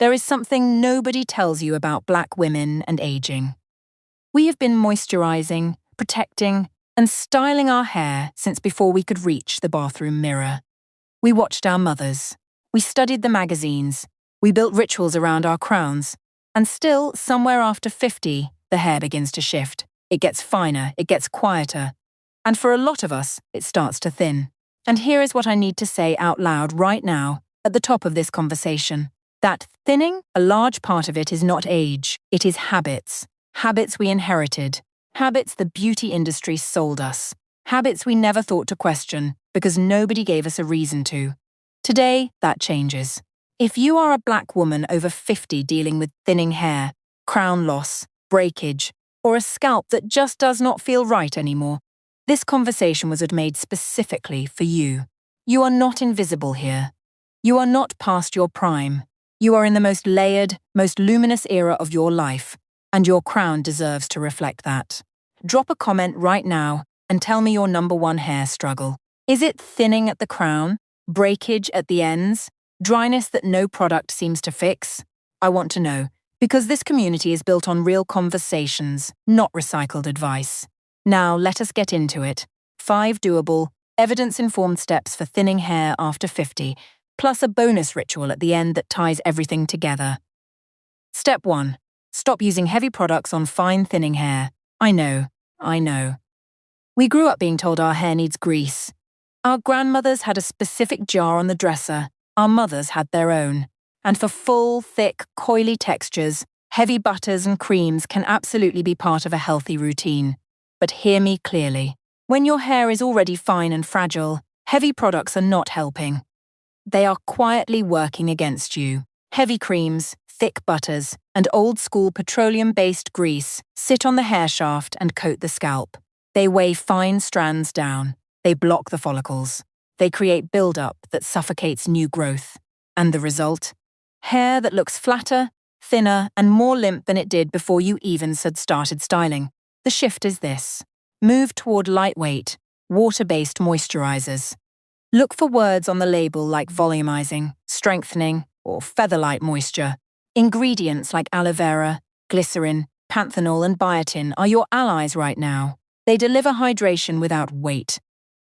There is something nobody tells you about Black women and aging. We have been moisturizing, protecting, and styling our hair since before we could reach the bathroom mirror. We watched our mothers. We studied the magazines. We built rituals around our crowns. And still, somewhere after 50, the hair begins to shift. It gets finer, it gets quieter. And for a lot of us, it starts to thin. And here is what I need to say out loud right now, at the top of this conversation. That thinning, a large part of it is not age, it is habits. Habits we inherited. Habits the beauty industry sold us. Habits we never thought to question because nobody gave us a reason to. Today, that changes. If you are a Black woman over 50 dealing with thinning hair, crown loss, breakage, or a scalp that just does not feel right anymore, this conversation was made specifically for you. You are not invisible here. You are not past your prime. You are in the most layered, most luminous era of your life, and your crown deserves to reflect that. Drop a comment right now and tell me your #1 hair struggle. Is it thinning at the crown, breakage at the ends, dryness that no product seems to fix? I want to know, because this community is built on real conversations, not recycled advice. Now let us get into it. 5 doable, evidence-informed steps for thinning hair after 50, plus a bonus ritual at the end that ties everything together. Step 1. Stop using heavy products on fine thinning hair. I know. We grew up being told our hair needs grease. Our grandmothers had a specific jar on the dresser. Our mothers had their own. And for full, thick, coily textures, heavy butters and creams can absolutely be part of a healthy routine. But hear me clearly. When your hair is already fine and fragile, heavy products are not helping. They are quietly working against you. Heavy creams, thick butters, and old-school petroleum-based grease sit on the hair shaft and coat the scalp. They weigh fine strands down. They block the follicles. They create buildup that suffocates new growth. And the result? Hair that looks flatter, thinner, and more limp than it did before you even had started styling. The shift is this. Move toward lightweight, water-based moisturizers. Look for words on the label like volumizing, strengthening, or feather-light moisture. Ingredients like aloe vera, glycerin, panthenol, and biotin are your allies right now. They deliver hydration without weight.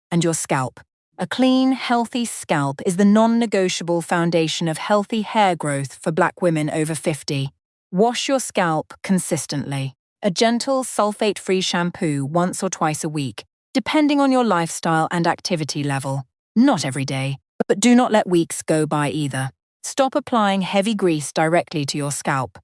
And your scalp. A clean, healthy scalp is the non-negotiable foundation of healthy hair growth for Black women over 50. Wash your scalp consistently. A gentle, sulfate-free shampoo once or twice a week, depending on your lifestyle and activity level. Not every day, but do not let weeks go by either. Stop applying heavy grease directly to your scalp.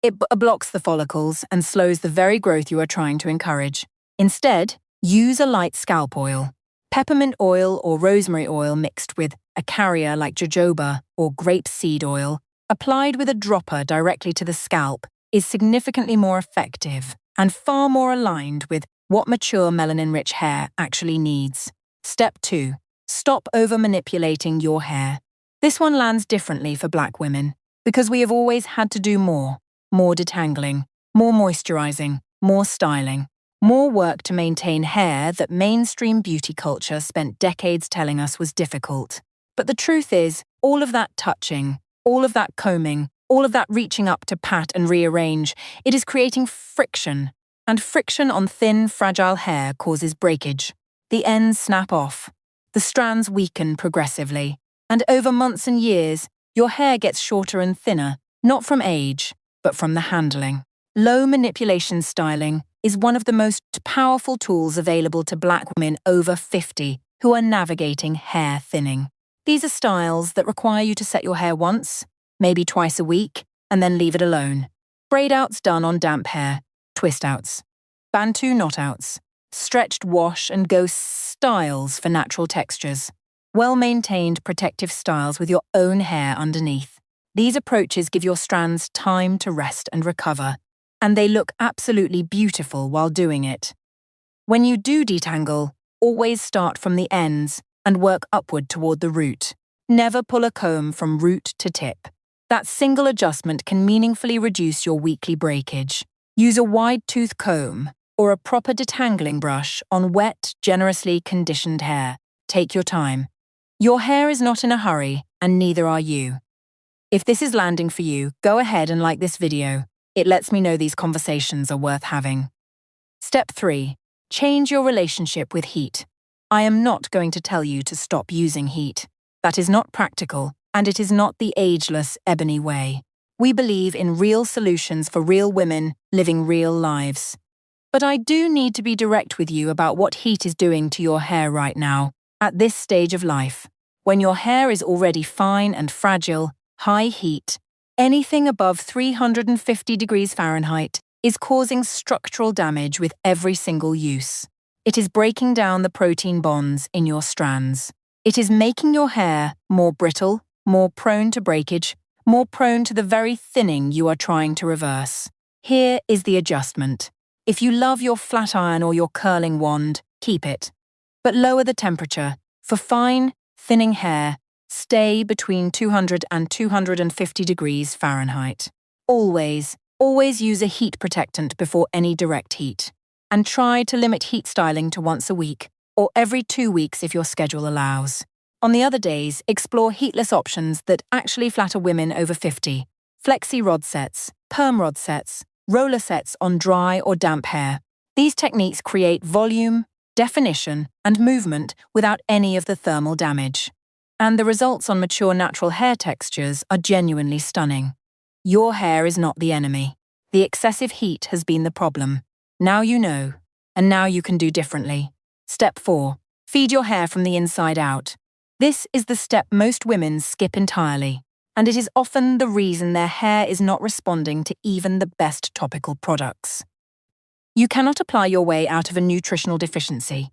It blocks the follicles and slows the very growth you are trying to encourage. Instead, use a light scalp oil. Peppermint oil or rosemary oil mixed with a carrier like jojoba or grapeseed oil, applied with a dropper directly to the scalp, is significantly more effective and far more aligned with what mature melanin-rich hair actually needs. Step 2. Stop over-manipulating your hair. This one lands differently for Black women, because we have always had to do more. More detangling, more moisturizing, more styling. More work to maintain hair that mainstream beauty culture spent decades telling us was difficult. But the truth is, all of that touching, all of that combing, all of that reaching up to pat and rearrange, it is creating friction. And friction on thin, fragile hair causes breakage. The ends snap off. The strands weaken progressively. And over months and years, your hair gets shorter and thinner, not from age, but from the handling. Low manipulation styling is one of the most powerful tools available to Black women over 50 who are navigating hair thinning. These are styles that require you to set your hair once, maybe twice a week, and then leave it alone. Braid outs done on damp hair, twist outs, Bantu knot outs, stretched wash and go styles for natural textures, well-maintained protective styles with your own hair underneath. These approaches give your strands time to rest and recover, and they look absolutely beautiful while doing it. When you do detangle, always start from the ends and work upward toward the root. Never pull a comb from root to tip. That single adjustment can meaningfully reduce your weekly breakage. Use a wide-tooth comb or a proper detangling brush on wet, generously conditioned hair. Take your time. Your hair is not in a hurry, and neither are you. If this is landing for you, go ahead and like this video. It lets me know these conversations are worth having. Step 3. Change your relationship with heat. I am not going to tell you to stop using heat. That is not practical, and it is not the Ageless Ebony way. We believe in real solutions for real women living real lives. But I do need to be direct with you about what heat is doing to your hair right now, at this stage of life. When your hair is already fine and fragile, high heat, anything above 350 degrees Fahrenheit, is causing structural damage with every single use. It is breaking down the protein bonds in your strands. It is making your hair more brittle, more prone to breakage, more prone to the very thinning you are trying to reverse. Here is the adjustment. If you love your flat iron or your curling wand, keep it. But lower the temperature. For fine, thinning hair, stay between 200 and 250 degrees Fahrenheit. Always use a heat protectant before any direct heat. And try to limit heat styling to once a week, or every 2 weeks if your schedule allows. On the other days, explore heatless options that actually flatter women over 50. Flexi rod sets, perm rod sets, roller sets on dry or damp hair. These techniques create volume, definition, and movement without any of the thermal damage. And the results on mature natural hair textures are genuinely stunning. Your hair is not the enemy. The excessive heat has been the problem. Now you know, and now you can do differently. Step 4. Feed your hair from the inside out. This is the step most women skip entirely, and it is often the reason their hair is not responding to even the best topical products. You cannot apply your way out of a nutritional deficiency.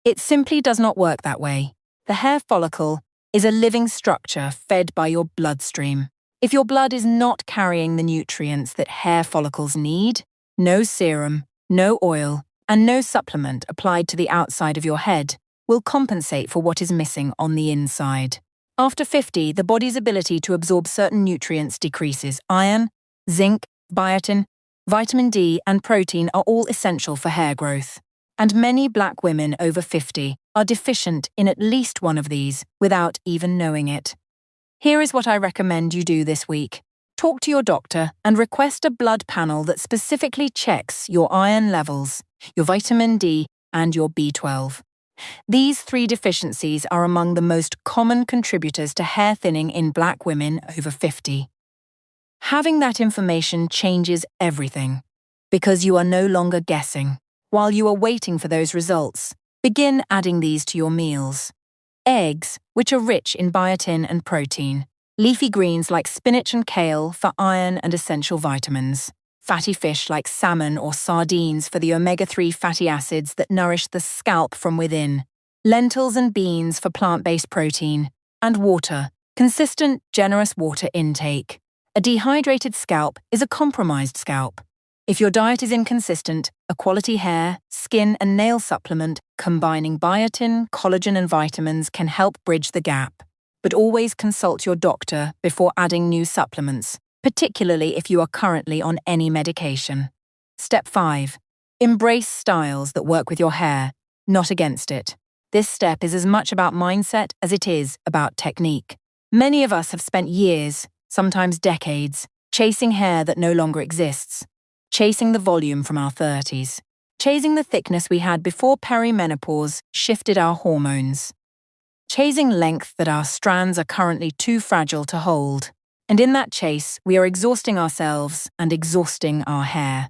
It simply does not work that way. The hair follicle is a living structure fed by your bloodstream. If your blood is not carrying the nutrients that hair follicles need, no serum, no oil, and no supplement applied to the outside of your head will compensate for what is missing on the inside. After 50, the body's ability to absorb certain nutrients decreases. Iron, zinc, biotin, vitamin D, and protein are all essential for hair growth. And many black women over 50 are deficient in at least one of these without even knowing it. Here is what I recommend you do this week. Talk to your doctor and request a blood panel that specifically checks your iron levels, your vitamin D, and your B12. These 3 deficiencies are among the most common contributors to hair thinning in black women over 50. Having that information changes everything, because you are no longer guessing. While you are waiting for those results, begin adding these to your meals. Eggs, which are rich in biotin and protein. Leafy greens like spinach and kale for iron and essential vitamins. Fatty fish like salmon or sardines for the omega-3 fatty acids that nourish the scalp from within. Lentils and beans for plant-based protein. And water, consistent, generous water intake. A dehydrated scalp is a compromised scalp. If your diet is inconsistent, a quality hair, skin, and nail supplement combining biotin, collagen, and vitamins can help bridge the gap. But always consult your doctor before adding new supplements, particularly if you are currently on any medication. Step 5. Embrace styles that work with your hair, not against it. This step is as much about mindset as it is about technique. Many of us have spent years, sometimes decades, chasing hair that no longer exists. Chasing the volume from our 30s. Chasing the thickness we had before perimenopause shifted our hormones. Chasing length that our strands are currently too fragile to hold. And in that chase, we are exhausting ourselves and exhausting our hair.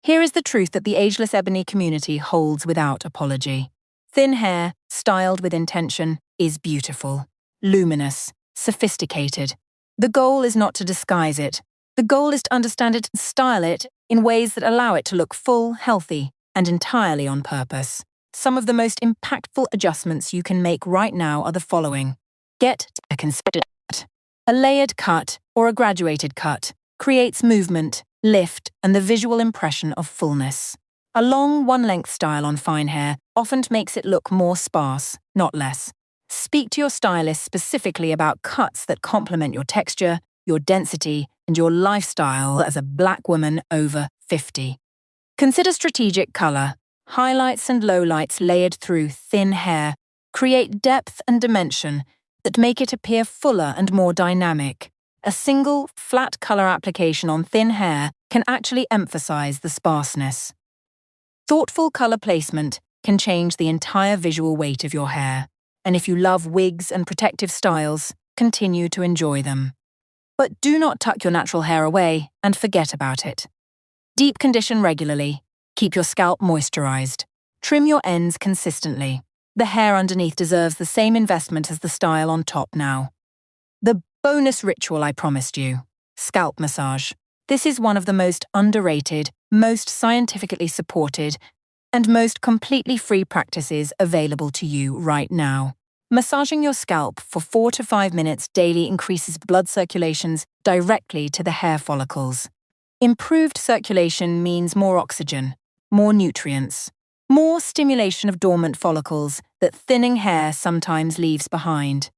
Here is the truth that the Ageless Ebony community holds without apology. Thin hair, styled with intention, is beautiful, luminous, sophisticated. The goal is not to disguise it. The goal is to understand it and style it in ways that allow it to look full, healthy, and entirely on purpose. Some of the most impactful adjustments you can make right now are the following. Get a considered cut. A layered cut or a graduated cut creates movement, lift, and the visual impression of fullness. A long one-length style on fine hair often makes it look more sparse, not less. Speak to your stylist specifically about cuts that complement your texture, your density, and your lifestyle as a black woman over 50. Consider strategic color. Highlights and lowlights layered through thin hair create depth and dimension that make it appear fuller and more dynamic. A single, flat color application on thin hair can actually emphasize the sparseness. Thoughtful color placement can change the entire visual weight of your hair, and if you love wigs and protective styles, continue to enjoy them. But do not tuck your natural hair away and forget about it. Deep condition regularly. Keep your scalp moisturized. Trim your ends consistently. The hair underneath deserves the same investment as the style on top now. The bonus ritual I promised you. Scalp massage. This is one of the most underrated, most scientifically supported, and most completely free practices available to you right now. Massaging your scalp for 4 to 5 minutes daily increases blood circulations directly to the hair follicles. Improved circulation means more oxygen, more nutrients, more stimulation of dormant follicles that thinning hair sometimes leaves behind.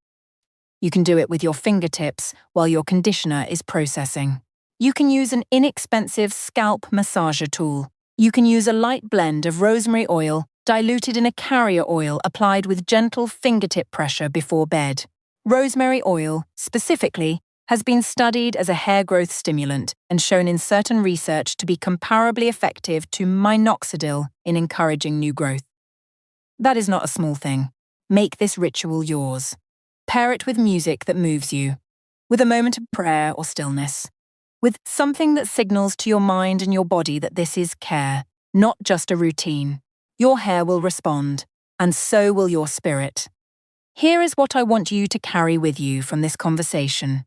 You can do it with your fingertips while your conditioner is processing. You can use an inexpensive scalp massager tool. You can use a light blend of rosemary oil diluted in a carrier oil applied with gentle fingertip pressure before bed. Rosemary oil, specifically, has been studied as a hair growth stimulant and shown in certain research to be comparably effective to minoxidil in encouraging new growth. That is not a small thing. Make this ritual yours. Pair it with music that moves you, with a moment of prayer or stillness, with something that signals to your mind and your body that this is care, not just a routine. Your hair will respond, and so will your spirit. Here is what I want you to carry with you from this conversation.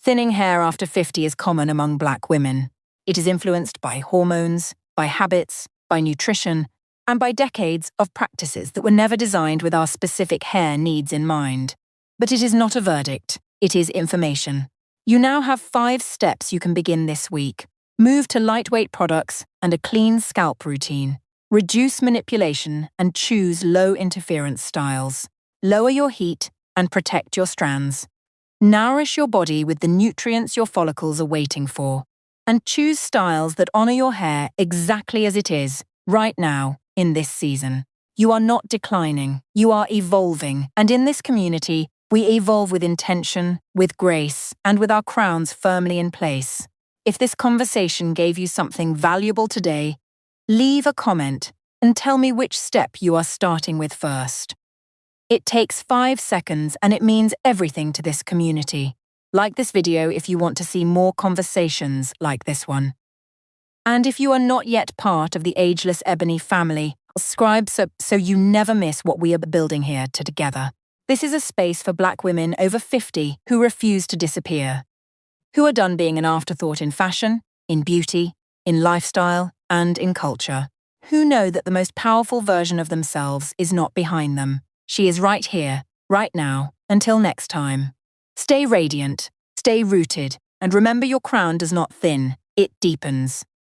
Thinning hair after 50 is common among Black women. It is influenced by hormones, by habits, by nutrition, and by decades of practices that were never designed with our specific hair needs in mind. But it is not a verdict, it is information. You now have 5 steps you can begin this week. Move to lightweight products and a clean scalp routine. Reduce manipulation and choose low-interference styles. Lower your heat and protect your strands. Nourish your body with the nutrients your follicles are waiting for. And choose styles that honor your hair exactly as it is, right now, in this season. You are not declining, you are evolving, and in this community, we evolve with intention, with grace, and with our crowns firmly in place. If this conversation gave you something valuable today, leave a comment and tell me which step you are starting with first. It takes 5 seconds and it means everything to this community. Like this video if you want to see more conversations like this one. And if you are not yet part of the Ageless Ebony family, subscribe so you never miss what we are building here together. This is a space for Black women over 50 who refuse to disappear, who are done being an afterthought in fashion, in beauty, in lifestyle, and in culture, who know that the most powerful version of themselves is not behind them. She is right here, right now. Until next time. Stay radiant, stay rooted, and remember your crown does not thin, it deepens.